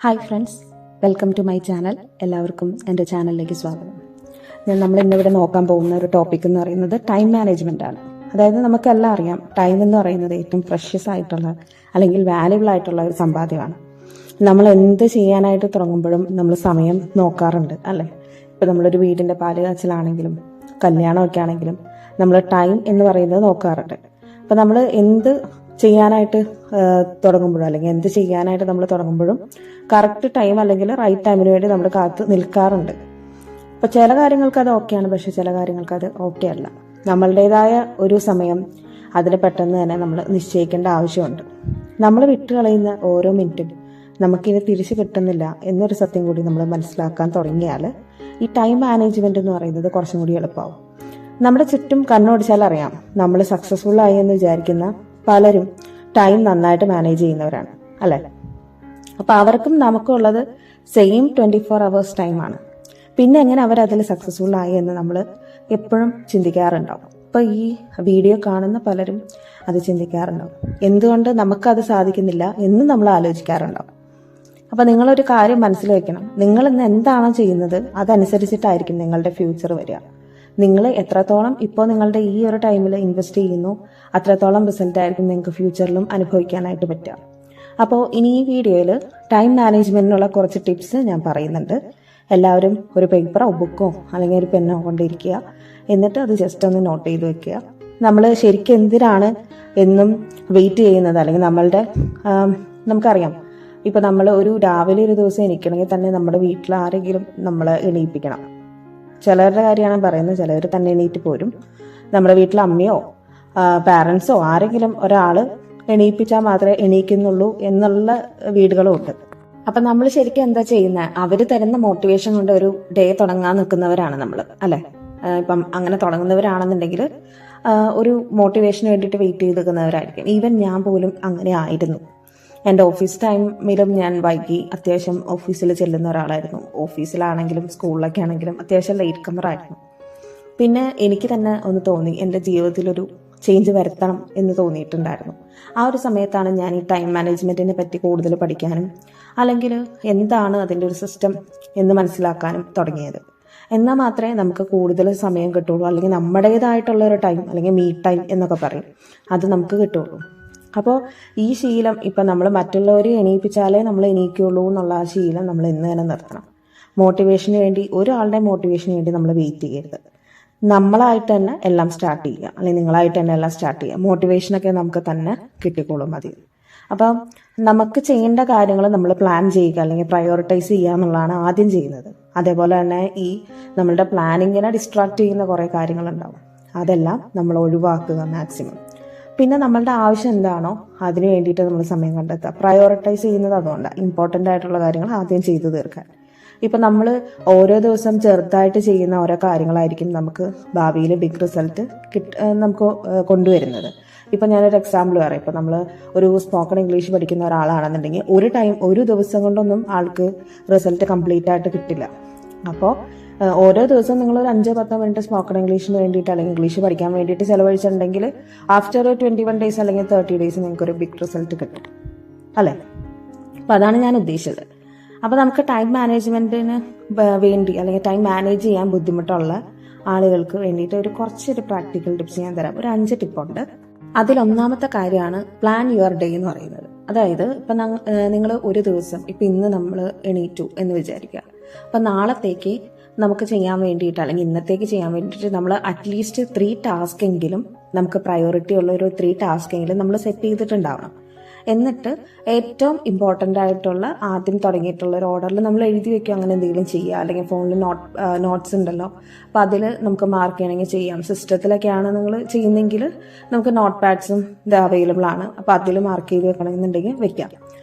Hi friends, welcome to my channel. എല്ലാവർക്കും എൻ്റെ ചാനലിലേക്ക് സ്വാഗതം. നമ്മൾ ഇന്നിവിടെ നോക്കാൻ പോകുന്ന ഒരു ടോപ്പിക് എന്ന് പറയുന്നത് ടൈം മാനേജ്മെൻ്റ് ആണ്. അതായത് നമുക്കെല്ലാം അറിയാം, ടൈം എന്ന് പറയുന്നത് ഏറ്റവും പ്രഷ്യസ് ആയിട്ടുള്ള അല്ലെങ്കിൽ വാല്യുബിൾ ആയിട്ടുള്ള ഒരു സമ്പാദ്യമാണ്. നമ്മൾ എന്ത് ചെയ്യാനായിട്ട് തുടങ്ങുമ്പോഴും നമ്മൾ സമയം നോക്കാറുണ്ട് അല്ലേ? ഇപ്പോൾ നമ്മളൊരു വീടിൻ്റെ പാല് കാച്ചലാണെങ്കിലും കല്യാണമൊക്കെ ആണെങ്കിലും നമ്മൾ ടൈം എന്ന് പറയുന്നത് നോക്കാറുണ്ട്. അപ്പോൾ നമ്മൾ എന്ത് ചെയ്യാനായിട്ട് തുടങ്ങുമ്പോഴും അല്ലെങ്കിൽ എന്ത് ചെയ്യാനായിട്ട് നമ്മൾ തുടങ്ങുമ്പോഴും കറക്റ്റ് ടൈം അല്ലെങ്കിൽ റൈറ്റ് ടൈമിന് വേണ്ടി നമ്മൾ കാത്ത് നിൽക്കാറുണ്ട്. അപ്പോൾ ചില കാര്യങ്ങൾക്ക് അത് ഓക്കെയാണ്, പക്ഷെ ചില കാര്യങ്ങൾക്ക് അത് ഓക്കെ അല്ല. നമ്മളുടേതായ ഒരു സമയം അതിന് പെട്ടെന്ന് തന്നെ നമ്മൾ നിശ്ചയിക്കേണ്ട ആവശ്യമുണ്ട്. നമ്മൾ വിട്ടുകളയുന്ന ഓരോ മിനിറ്റും നമുക്കിനി തിരിച്ചു കിട്ടുന്നില്ല എന്നൊരു സത്യം കൂടി നമ്മൾ മനസ്സിലാക്കാൻ തുടങ്ങിയാൽ ഈ ടൈം മാനേജ്മെന്റ് എന്ന് പറയുന്നത് കുറച്ചും കൂടി എളുപ്പമാവും. നമ്മുടെ ചുറ്റും കണ്ണോടിച്ചാൽ അറിയാം, നമ്മൾ സക്സസ്ഫുൾ ആയി എന്ന് വിചാരിക്കുന്ന പലരും ടൈം നന്നായിട്ട് മാനേജ് ചെയ്യുന്നവരാണ് അല്ലേ? അപ്പൊ അവർക്കും നമുക്കും ഉള്ളത് സെയിം 24 hours ടൈമാണ്. പിന്നെ എങ്ങനെ അവരതിൽ സക്സസ്ഫുൾ ആയി എന്ന് നമ്മൾ എപ്പോഴും ചിന്തിക്കാറുണ്ടാവും. അപ്പൊ ഈ വീഡിയോ കാണുന്ന പലരും അത് ചിന്തിക്കാറുണ്ടാവും, എന്തുകൊണ്ട് നമുക്കത് സാധിക്കുന്നില്ല എന്ന് നമ്മൾ ആലോചിക്കാറുണ്ടാവും. അപ്പൊ നിങ്ങളൊരു കാര്യം മനസ്സിൽ വെക്കണം, നിങ്ങൾ ഇന്ന് എന്താണോ ചെയ്യുന്നത് അതനുസരിച്ചിട്ടായിരിക്കും നിങ്ങളുടെ ഫ്യൂച്ചർ വരിക. നിങ്ങൾ എത്രത്തോളം ഇപ്പോൾ നിങ്ങളുടെ ഈ ഒരു ടൈമിൽ ഇൻവെസ്റ്റ് ചെയ്യുന്നു അത്രത്തോളം റിസൾട്ട് ആയിരിക്കും നിങ്ങൾക്ക് ഫ്യൂച്ചറിലും അനുഭവിക്കാനായിട്ട് പറ്റുക. അപ്പോൾ ഇനി ഈ വീഡിയോയിൽ ടൈം മാനേജ്മെന്റിനുള്ള കുറച്ച് ടിപ്സ് ഞാൻ പറയുന്നുണ്ട്. എല്ലാവരും ഒരു പേപ്പറോ ബുക്കോ അല്ലെങ്കിൽ ഒരു പെന്നോ കൊണ്ടിരിക്കുക, എന്നിട്ട് അത് ജസ്റ്റ് ഒന്ന് നോട്ട് ചെയ്ത് വെക്കുക. നമ്മൾ ശരിക്കും എന്തിനാണ് എന്നും വെയിറ്റ് ചെയ്യുന്നത്, അല്ലെങ്കിൽ നമുക്കറിയാം, ഇപ്പൊ നമ്മൾ ഒരു രാവിലെ ഒരു ദിവസം എണീക്കണമെങ്കിൽ തന്നെ നമ്മുടെ വീട്ടിൽ ആരെങ്കിലും നമ്മളെ എണീപ്പിക്കണം. ചിലരുടെ കാര്യമാണ് പറയുന്നത്, ചിലവർ തന്നെ എണീറ്റ് പോരും. നമ്മുടെ വീട്ടിൽ അമ്മയോ പാരൻസോ ആരെങ്കിലും ഒരാൾ എണീപ്പിച്ചാൽ മാത്രമേ എണീക്കുന്നുള്ളൂ എന്നുള്ള വീടുകളും ഉണ്ട്. അപ്പം നമ്മൾ ശരിക്കും എന്താ ചെയ്യുന്നത്, അവർ തരുന്ന മോട്ടിവേഷൻ കൊണ്ട് ഒരു ഡേ തുടങ്ങാൻ നിൽക്കുന്നവരാണ് നമ്മൾ അല്ലേ? ഇപ്പം അങ്ങനെ തുടങ്ങുന്നവരാണെന്നുണ്ടെങ്കിൽ ഒരു മോട്ടിവേഷന് വേണ്ടിയിട്ട് വെയിറ്റ് ചെയ്ത് നിൽക്കുന്നവരായിരിക്കും. ഈവൻ ഞാൻ പോലും അങ്ങനെ ആയിരുന്നു. എൻ്റെ ഓഫീസ് ടൈമിലും ഞാൻ വൈകി അത്യാവശ്യം ഓഫീസിൽ ചെല്ലുന്ന ഒരാളായിരുന്നു. ഓഫീസിലാണെങ്കിലും സ്കൂളിലൊക്കെ ആണെങ്കിലും അത്യാവശ്യം ലേറ്റ് കമ്മറായിരുന്നു. പിന്നെ എനിക്ക് തന്നെ ഒന്ന് തോന്നി, എൻ്റെ ജീവിതത്തിലൊരു ചേഞ്ച് വരുത്തണം എന്ന് തോന്നിയിട്ടുണ്ടായിരുന്നു. ആ ഒരു സമയത്താണ് ഞാൻ ഈ ടൈം മാനേജ്മെൻറ്റിനെ പറ്റി കൂടുതൽ പഠിക്കാനും അല്ലെങ്കിൽ എന്താണ് അതിൻ്റെ ഒരു സിസ്റ്റം എന്ന് മനസ്സിലാക്കാനും തുടങ്ങിയത്. എന്നാൽ മാത്രമേ നമുക്ക് കൂടുതൽ സമയം കിട്ടുള്ളൂ, അല്ലെങ്കിൽ നമ്മുടേതായിട്ടുള്ള ഒരു ടൈം അല്ലെങ്കിൽ മീ ടൈം എന്നൊക്കെ പറയും, അത് നമുക്ക് കിട്ടുള്ളൂ. അപ്പോൾ ഈ ശീലം ഇപ്പം നമ്മൾ മറ്റുള്ളവരെ എണീപ്പിച്ചാലേ നമ്മൾ എണീക്കുള്ളൂ എന്നുള്ള ആ ശീലം നമ്മൾ ഇന്ന് തന്നെ നിർത്തണം. മോട്ടിവേഷന് വേണ്ടി, ഒരാളുടെ മോട്ടിവേഷന് വേണ്ടി നമ്മൾ വെയിറ്റ് ചെയ്യരുത്. നമ്മളായിട്ട് തന്നെ എല്ലാം സ്റ്റാർട്ട് ചെയ്യുക, അല്ലെങ്കിൽ നിങ്ങളായിട്ട് തന്നെ എല്ലാം സ്റ്റാർട്ട് ചെയ്യുക. മോട്ടിവേഷനൊക്കെ നമുക്ക് തന്നെ കിട്ടിക്കോളും മതി. അപ്പം നമുക്ക് ചെയ്യേണ്ട കാര്യങ്ങൾ നമ്മൾ പ്ലാൻ ചെയ്യുക അല്ലെങ്കിൽ പ്രയോറിറ്റൈസ് ചെയ്യുക എന്നുള്ളതാണ് ആദ്യം ചെയ്യുന്നത്. അതേപോലെ തന്നെ ഈ നമ്മളുടെ പ്ലാനിങ്ങിനെ ഡിസ്ട്രാക്ട് ചെയ്യുന്ന കുറേ കാര്യങ്ങളുണ്ടാവും, അതെല്ലാം നമ്മൾ ഒഴിവാക്കുക മാക്സിമം. പിന്നെ നമ്മളുടെ ആവശ്യം എന്താണോ അതിന് വേണ്ടിയിട്ട് നമ്മൾ സമയം കണ്ടെത്തുക. പ്രയോറിറ്റൈസ് ചെയ്യുന്നത് അതുകൊണ്ടാണ്, ഇമ്പോർട്ടൻ്റ് ആയിട്ടുള്ള കാര്യങ്ങൾ ആദ്യം ചെയ്തു തീർക്കാൻ. ഇപ്പം നമ്മൾ ഓരോ ദിവസം ചെറുതായിട്ട് ചെയ്യുന്ന ഓരോ കാര്യങ്ങളായിരിക്കും നമുക്ക് ഭാവിയിൽ ബിഗ് റിസൾട്ട് നമുക്ക് കൊണ്ടുവരുന്നത്. ഇപ്പം ഞാനൊരു എക്സാമ്പിൾ പറയാം. ഇപ്പം നമ്മൾ ഒരു സ്പോക്കൺ ഇംഗ്ലീഷ് പഠിക്കുന്ന ഒരാളാണെന്നുണ്ടെങ്കിൽ ഒരു ദിവസം കൊണ്ടൊന്നും ആൾക്ക് റിസൾട്ട് കംപ്ലീറ്റ് ആയിട്ട് കിട്ടില്ല. അപ്പോൾ ഓരോ ദിവസവും നിങ്ങൾ ഒരു 5-10 മിനിറ്റ് സ്പോക്കൺ ഇംഗ്ലീഷിന് വേണ്ടിയിട്ട് അല്ലെങ്കിൽ ഇംഗ്ലീഷ് പഠിക്കാൻ വേണ്ടിയിട്ട് ചിലവഴിച്ചിട്ടുണ്ടെങ്കിൽ ആഫ്റ്റർ 21 ഡേയ്സ് അല്ലെങ്കിൽ 30 ഡേയ്സ് നിങ്ങൾക്കൊരു ബിഗ് റിസൾട്ട് കിട്ടും അല്ലേ? അപ്പം അതാണ് ഞാൻ ഉദ്ദേശിച്ചത്. അപ്പോൾ നമുക്ക് ടൈം മാനേജ്മെന്റിന് വേണ്ടി അല്ലെങ്കിൽ ടൈം മാനേജ് ചെയ്യാൻ ബുദ്ധിമുട്ടുള്ള ആളുകൾക്ക് വേണ്ടിയിട്ട് കുറച്ചൊരു പ്രാക്ടിക്കൽ ടിപ്സ് ഞാൻ തരാം. ഒരു 5 ടിപ്പുണ്ട്. അതിലൊന്നാമത്തെ കാര്യമാണ് പ്ലാൻ യുവർ ഡേ എന്ന് പറയുന്നത്. അതായത് ഇപ്പം നിങ്ങൾ ഒരു ദിവസം, ഇപ്പം ഇന്ന് നമ്മൾ എണീറ്റു എന്ന് വിചാരിക്കുക. അപ്പം നാളത്തേക്ക് നമുക്ക് ചെയ്യാൻ വേണ്ടിയിട്ട് അല്ലെങ്കിൽ ഇന്നത്തേക്ക് ചെയ്യാൻ വേണ്ടിയിട്ട് നമ്മൾ അറ്റ്ലീസ്റ്റ് 3 ടാസ്ക് എങ്കിലും, നമുക്ക് പ്രയോറിറ്റി ഉള്ള ഒരു 3 ടാസ്ക് എങ്കിലും നമ്മൾ സെറ്റ് ചെയ്തിട്ടുണ്ടാവണം. എന്നിട്ട് ഏറ്റവും ഇമ്പോർട്ടൻ്റ് ആയിട്ടുള്ള ആദ്യം തുടങ്ങിയിട്ടുള്ള ഒരു ഓർഡറിൽ നമ്മൾ എഴുതി വെക്കുക, അങ്ങനെ എന്തെങ്കിലും ചെയ്യുക. അല്ലെങ്കിൽ ഫോണിൽ നോട്ട്സ് ഉണ്ടല്ലോ, അപ്പോൾ അതിൽ നമുക്ക് മാർക്ക് ചെയ്യണമെങ്കിൽ ചെയ്യാം. സിസ്റ്റത്തിലൊക്കെയാണ് നിങ്ങൾ ചെയ്യുന്നെങ്കിൽ നമുക്ക് നോട്ട് പാഡ്സും ഇത് അവൈലബിൾ ആണ്, അപ്പോൾ അതിൽ മാർക്ക് ചെയ്ത് വെക്കണമെന്നുണ്ടെങ്കിൽ വെക്കാം.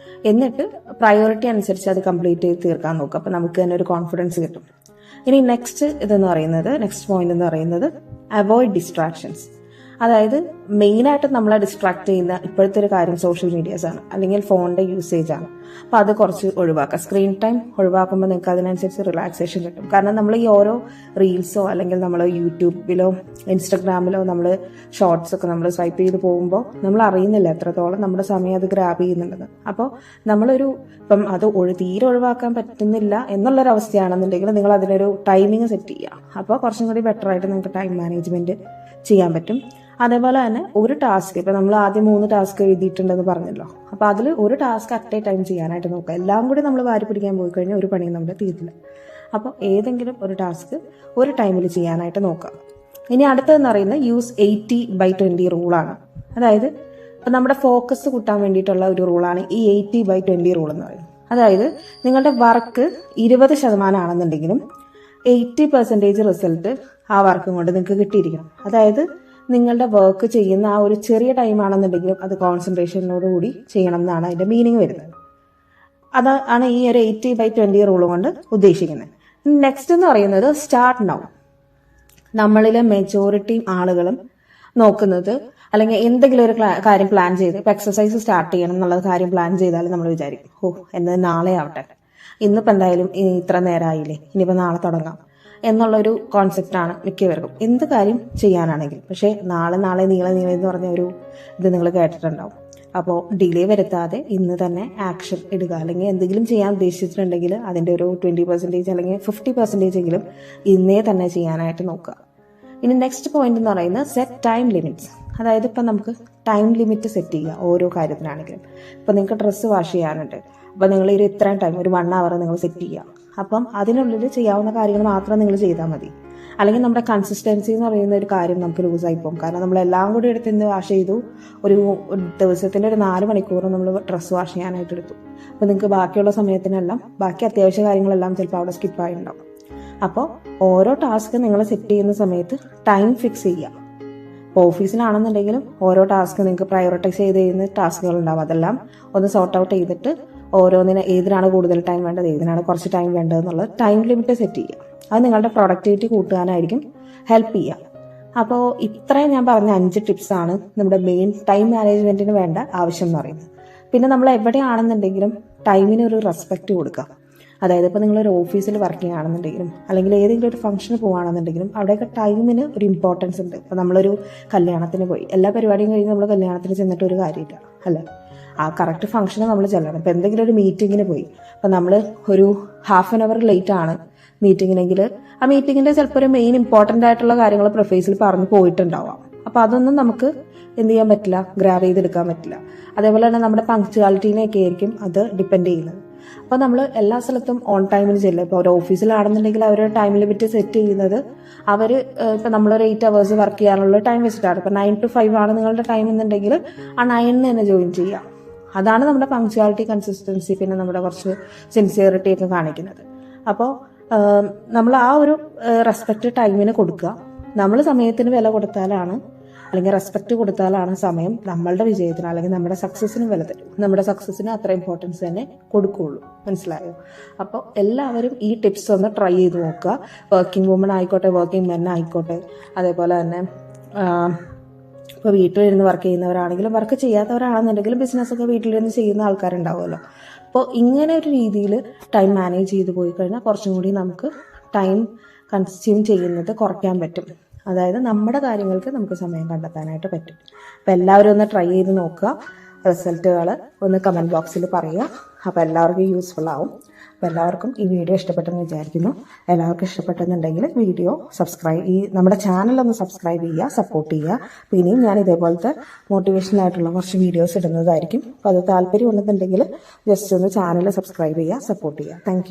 എന്നിട്ട് പ്രയോറിറ്റി അനുസരിച്ച് അത് കംപ്ലീറ്റ് ചെയ്ത് തീർക്കാൻ നോക്കുക. അപ്പോൾ നമുക്ക് തന്നെ ഒരു കോൺഫിഡൻസ് കിട്ടും. ഇനി നെക്സ്റ്റ് പോയിന്റ് എന്ന് പറയുന്നത് അവോയ്ഡ് ഡിസ്ട്രാക്ഷൻസ്. അതായത് മെയിനായിട്ട് നമ്മളെ ഡിസ്ട്രാക്ട് ചെയ്യുന്ന ഇപ്പോഴത്തെ ഒരു കാര്യം സോഷ്യൽ മീഡിയാസ് ആണ്, അല്ലെങ്കിൽ ഫോണിന്റെ യൂസേജ് ആണ്. അപ്പോൾ അത് കുറച്ച് ഒഴിവാക്കുക. സ്ക്രീൻ ടൈം ഒഴിവാക്കുമ്പോൾ നിങ്ങൾക്ക് അതിനനുസരിച്ച് റിലാക്സേഷൻ കിട്ടും. കാരണം നമ്മൾ ഈ ഓരോ റീൽസോ അല്ലെങ്കിൽ നമ്മൾ യൂട്യൂബിലോ ഇൻസ്റ്റഗ്രാമിലോ നമ്മൾ ഷോർട്സ് ഒക്കെ നമ്മൾ സ്വൈപ്പ് ചെയ്ത് പോകുമ്പോൾ നമ്മൾ അറിയുന്നില്ല എത്രത്തോളം നമ്മുടെ സമയം അത് ഗ്രാബ് ചെയ്യുന്നുണ്ടെന്ന്. അപ്പോൾ നമ്മളൊരു ഇപ്പം അത് തീരെ ഒഴിവാക്കാൻ പറ്റുന്നില്ല എന്നുള്ളൊരവസ്ഥയാണെന്നുണ്ടെങ്കിൽ നിങ്ങൾ അതിനൊരു ടൈമിങ് സെറ്റ് ചെയ്യുക. അപ്പോൾ കുറച്ചും കൂടി ബെറ്റർ ആയിട്ട് നിങ്ങൾക്ക് ടൈം മാനേജ്മെന്റ് ചെയ്യാൻ പറ്റും. അതേപോലെ തന്നെ ഒരു ടാസ്ക്, ഇപ്പം നമ്മൾ ആദ്യം 3 ടാസ്ക് എഴുതിയിട്ടുണ്ടെന്ന് പറഞ്ഞല്ലോ, അപ്പോൾ അതിൽ ഒരു ടാസ്ക് അറ്റ് എ ടൈം ചെയ്യാനായിട്ട് നോക്കുക. എല്ലാം കൂടി നമ്മൾ വാരി പിടിക്കാൻ പോയി കഴിഞ്ഞാൽ ഒരു പണിയും നമ്മുടെ തീരില്ല. അപ്പോൾ ഏതെങ്കിലും ഒരു ടാസ്ക് ഒരു ടൈമിൽ ചെയ്യാനായിട്ട് നോക്കുക. ഇനി അടുത്തതെന്ന് പറയുന്നത് യൂസ് 80/20 റൂളാണ്. അതായത് ഇപ്പം നമ്മുടെ ഫോക്കസ് കൂട്ടാൻ വേണ്ടിയിട്ടുള്ള ഒരു റൂളാണ് ഈ 80/20 റൂൾ എന്ന് പറയുന്നത്. അതായത് നിങ്ങളുടെ വർക്ക് 20% ആണെന്നുണ്ടെങ്കിലും 80% റിസൾട്ട് ആ വർക്കും കൊണ്ട് നിങ്ങൾക്ക് കിട്ടിയിരിക്കണം. അതായത് നിങ്ങളുടെ വർക്ക് ചെയ്യുന്ന ആ ഒരു ചെറിയ ടൈം ആണെന്നുണ്ടെങ്കിലും അത് കോൺസെൻട്രേഷനോടുകൂടി ചെയ്യണം എന്നാണ് അതിന്റെ മീനിങ് വരുന്നത്. അതാണ് ഈ ഒരു 80/20 റൂൾ കൊണ്ട് ഉദ്ദേശിക്കുന്നത്. നെക്സ്റ്റ് എന്ന് പറയുന്നത് സ്റ്റാർട്ട് നൗ. നമ്മളിലെ മെജോറിറ്റി ആളുകളും നോക്കുന്നത്, അല്ലെങ്കിൽ എന്തെങ്കിലും ഒരു കാര്യം പ്ലാൻ ചെയ്ത് ഇപ്പൊ എക്സസൈസ് സ്റ്റാർട്ട് ചെയ്യണം എന്നുള്ള കാര്യം പ്ലാൻ ചെയ്താൽ നമ്മൾ വിചാരിക്കും, എന്നത് നാളെ ആവട്ടെ, ഇന്നിപ്പോൾ എന്തായാലും ഇത്ര നേരമായില്ലേ, ഇനിയിപ്പോൾ നാളെ തുടങ്ങാം എന്നുള്ളൊരു കോൺസെപ്റ്റാണ് മിക്കവർക്കും എന്ത് കാര്യം ചെയ്യാനാണെങ്കിൽ. പക്ഷേ നാളെ നീളെ എന്ന് പറഞ്ഞ ഒരു ഇത് നിങ്ങൾ കേട്ടിട്ടുണ്ടാവും. അപ്പോൾ ഡിലേ വരുത്താതെ ഇന്ന് തന്നെ ആക്ഷൻ ഇടുക. അല്ലെങ്കിൽ എന്തെങ്കിലും ചെയ്യാൻ ഉദ്ദേശിച്ചിട്ടുണ്ടെങ്കിൽ അതിൻ്റെ ഒരു 20% അല്ലെങ്കിൽ 50% എങ്കിലും ഇന്നേ തന്നെ ചെയ്യാനായിട്ട് നോക്കുക. ഇനി നെക്സ്റ്റ് പോയിന്റ് എന്ന് പറയുന്നത് സെറ്റ് ടൈം ലിമിറ്റ്സ്. അതായത് ഇപ്പം നമുക്ക് ടൈം ലിമിറ്റ് സെറ്റ് ചെയ്യുക ഓരോ കാര്യത്തിനാണെങ്കിലും. ഇപ്പം നിങ്ങൾക്ക് ഡ്രസ്സ് വാഷ് ചെയ്യാനുണ്ട്, അപ്പം നിങ്ങൾ ഒരു ഇത്രയും ടൈം, ഒരു 1 hour നിങ്ങൾ സെറ്റ് ചെയ്യുക. അപ്പം അതിനുള്ളിൽ ചെയ്യാവുന്ന കാര്യങ്ങൾ മാത്രം നിങ്ങൾ ചെയ്താൽ മതി. അല്ലെങ്കിൽ നമ്മുടെ കൺസിസ്റ്റൻസി എന്ന് പറയുന്ന ഒരു കാര്യം നമുക്ക് ലൂസായി പോകും. കാരണം നമ്മളെല്ലാം കൂടി എടുത്ത് ഇന്ന് വാഷ് ചെയ്തു, ഒരു ദിവസത്തിൻ്റെ ഒരു 4 മണിക്കൂർ നമ്മൾ ഡ്രസ്സ് വാഷ് ചെയ്യാനായിട്ട് എടുത്തു. അപ്പോൾ നിങ്ങൾക്ക് ബാക്കിയുള്ള സമയത്തിനെല്ലാം ബാക്കി അത്യാവശ്യ കാര്യങ്ങളെല്ലാം ചിലപ്പോൾ അവിടെ സ്കിപ്പായി ഉണ്ടാവും. അപ്പോൾ ഓരോ ടാസ്ക് നിങ്ങൾ സെറ്റ് ചെയ്യുന്ന സമയത്ത് ടൈം ഫിക്സ് ചെയ്യുക. ഇപ്പോൾ ഓഫീസിലാണെന്നുണ്ടെങ്കിലും ഓരോ ടാസ്ക് നിങ്ങൾക്ക് പ്രയോറിറ്റൈസ് ചെയ്ത് ചെയ്യുന്ന ടാസ്കുകൾ ഉണ്ടാവും. അതെല്ലാം ഒന്ന് സോർട്ട് ഔട്ട് ചെയ്തിട്ട് ഓരോന്നിന് ഏതിനാണ് കൂടുതൽ ടൈം വേണ്ടത്, ഏതിനാണ് കുറച്ച് ടൈം വേണ്ടത് എന്നുള്ളത് ടൈം ലിമിറ്റ് സെറ്റ് ചെയ്യുക. അത് നിങ്ങളുടെ പ്രൊഡക്ടിവിറ്റി കൂട്ടാനായിരിക്കും ഹെൽപ്പ് ചെയ്യുക. അപ്പോൾ ഇത്രയും ഞാൻ പറഞ്ഞ 5 ടിപ്സാണ് നമ്മുടെ മെയിൻ ടൈം മാനേജ്മെന്റിന് വേണ്ട ആവശ്യം എന്ന് പറയുന്നത്. പിന്നെ നമ്മൾ എവിടെയാണെന്നുണ്ടെങ്കിലും ടൈമിന് ഒരു റെസ്പെക്റ്റ് കൊടുക്കുക. അതായത് ഇപ്പോൾ നിങ്ങളൊരു ഓഫീസിൽ വർക്ക് ചെയ്യുകയാണെന്നുണ്ടെങ്കിലും അല്ലെങ്കിൽ ഏതെങ്കിലും ഒരു ഫംഗ്ഷന് പോകുകയാണെന്നുണ്ടെങ്കിലും അവിടെയൊക്കെ ടൈമിന് ഒരു ഇമ്പോർട്ടൻസ് ഉണ്ട്. ഇപ്പോൾ നമ്മളൊരു കല്യാണത്തിന് പോയി, എല്ലാ പരിപാടിയും കഴിഞ്ഞ് നമ്മൾ കല്യാണത്തിന് ചെന്നിട്ട് ഒരു കാര്യമില്ല അല്ലേ, ആ കറക്റ്റ് ഫംഗ്ഷന് നമ്മൾ ചെല്ലണം. ഇപ്പം എന്തെങ്കിലും ഒരു മീറ്റിങ്ങിന് പോയി, അപ്പം നമ്മൾ ഒരു ½ an hour ലേറ്റ് ആണ് മീറ്റിങ്ങിനെങ്കിൽ ആ മീറ്റിങ്ങിന്റെ ചിലപ്പോൾ ഒരു മെയിൻ ഇമ്പോർട്ടൻ്റ് ആയിട്ടുള്ള കാര്യങ്ങൾ പ്രൊഫൈസിൽ പറഞ്ഞു പോയിട്ടുണ്ടാവാം. അപ്പം അതൊന്നും നമുക്ക് എന്ത് ചെയ്യാൻ പറ്റില്ല, ഗ്രാബ് ചെയ്തെടുക്കാൻ പറ്റില്ല. അതേപോലെ തന്നെ നമ്മുടെ പങ്ക്ച്വാലിറ്റീനെയൊക്കെ ആയിരിക്കും അത് ഡിപ്പെൻഡ് ചെയ്യുന്നത്. അപ്പോൾ നമ്മൾ എല്ലാ സ്ഥലത്തും ഓൺ ടൈമിൽ ചെല്ലുക. ഇപ്പോൾ ഒരു ഓഫീസിലാണെന്നുണ്ടെങ്കിൽ അവർ ടൈം ലിമിറ്റ് സെറ്റ് ചെയ്യുന്നത് അവർ ഇപ്പം നമ്മളൊരു 8 hours വർക്ക് ചെയ്യാനുള്ള ടൈം വെച്ചിട്ടാണ്. ഇപ്പം 9 to 5 ആണ് നിങ്ങളുടെ ടൈം എന്നുണ്ടെങ്കിൽ ആ 9 തന്നെ ജോയിൻ ചെയ്യുക. അതാണ് നമ്മുടെ പങ്ക്ച്വാലിറ്റി, കൺസിസ്റ്റൻസി, പിന്നെ നമ്മുടെ കുറച്ച് സിൻസിയറിറ്റി ഒക്കെ കാണിക്കുന്നത്. അപ്പോൾ നമ്മൾ ആ ഒരു റെസ്പെക്റ്റ് ടൈമിന് കൊടുക്കുക. നമ്മൾ സമയത്തിന് വില കൊടുത്താലാണ്, അല്ലെങ്കിൽ റെസ്പെക്റ്റ് കൊടുത്താലാണ് സമയം നമ്മളുടെ വിജയത്തിന് അല്ലെങ്കിൽ നമ്മുടെ സക്സസിന് വില തരും. നമ്മുടെ സക്സസിന് അത്ര ഇമ്പോർട്ടൻസ് തന്നെ കൊടുക്കുകയുള്ളൂ. മനസ്സിലായോ? അപ്പോൾ എല്ലാവരും ഈ ടിപ്സ് ഒന്ന് ട്രൈ ചെയ്ത് നോക്കുക. വർക്കിംഗ് വുമൺ ആയിക്കോട്ടെ, വർക്കിംഗ് മെൻ ആയിക്കോട്ടെ, അതേപോലെ തന്നെ ഇപ്പോൾ വീട്ടിലിരുന്ന് വർക്ക് ചെയ്യുന്നവരാണെങ്കിലും വർക്ക് ചെയ്യാത്തവരാണെന്നുണ്ടെങ്കിലും ബിസിനസ്സൊക്കെ വീട്ടിലിരുന്ന് ചെയ്യുന്ന ആൾക്കാരുണ്ടാവുമല്ലോ. അപ്പോൾ ഇങ്ങനെ ഒരു രീതിയിൽ ടൈം മാനേജ് ചെയ്ത് പോയി കഴിഞ്ഞാൽ കുറച്ചും കൂടി നമുക്ക് ടൈം കൺസ്യൂം ചെയ്യുന്നത് കുറയ്ക്കാൻ പറ്റും. അതായത് നമ്മുടെ കാര്യങ്ങൾക്ക് നമുക്ക് സമയം കണ്ടെത്താനായിട്ട് പറ്റും. അപ്പോൾ എല്ലാവരും ഒന്ന് ട്രൈ ചെയ്ത് നോക്കുക. റിസൾട്ടുകൾ ഒന്ന് കമൻറ്റ് ബോക്സിൽ പറയുക. അപ്പോൾ എല്ലാവർക്കും യൂസ്ഫുൾ ആവും. അപ്പോൾ എല്ലാവർക്കും ഈ വീഡിയോ ഇഷ്ടപ്പെട്ടെന്ന് വിചാരിക്കുന്നു. എല്ലാവർക്കും ഇഷ്ടപ്പെട്ടെന്നുണ്ടെങ്കിൽ വീഡിയോ നമ്മുടെ ചാനലൊന്ന് സബ്സ്ക്രൈബ് ചെയ്യുക, സപ്പോർട്ട് ചെയ്യുക. പിന്നെയും ഞാൻ ഇതേപോലത്തെ മോട്ടിവേഷണൽ ആയിട്ടുള്ള കുറച്ച് വീഡിയോസ് ഇടുന്നതായിരിക്കും. അപ്പോൾ അത് താല്പര്യം ഉണ്ടെന്നുണ്ടെങ്കിൽ ജസ്റ്റ് ഒന്ന് ചാനൽ സബ്സ്ക്രൈബ് ചെയ്യുക, സപ്പോർട്ട് ചെയ്യുക. താങ്ക്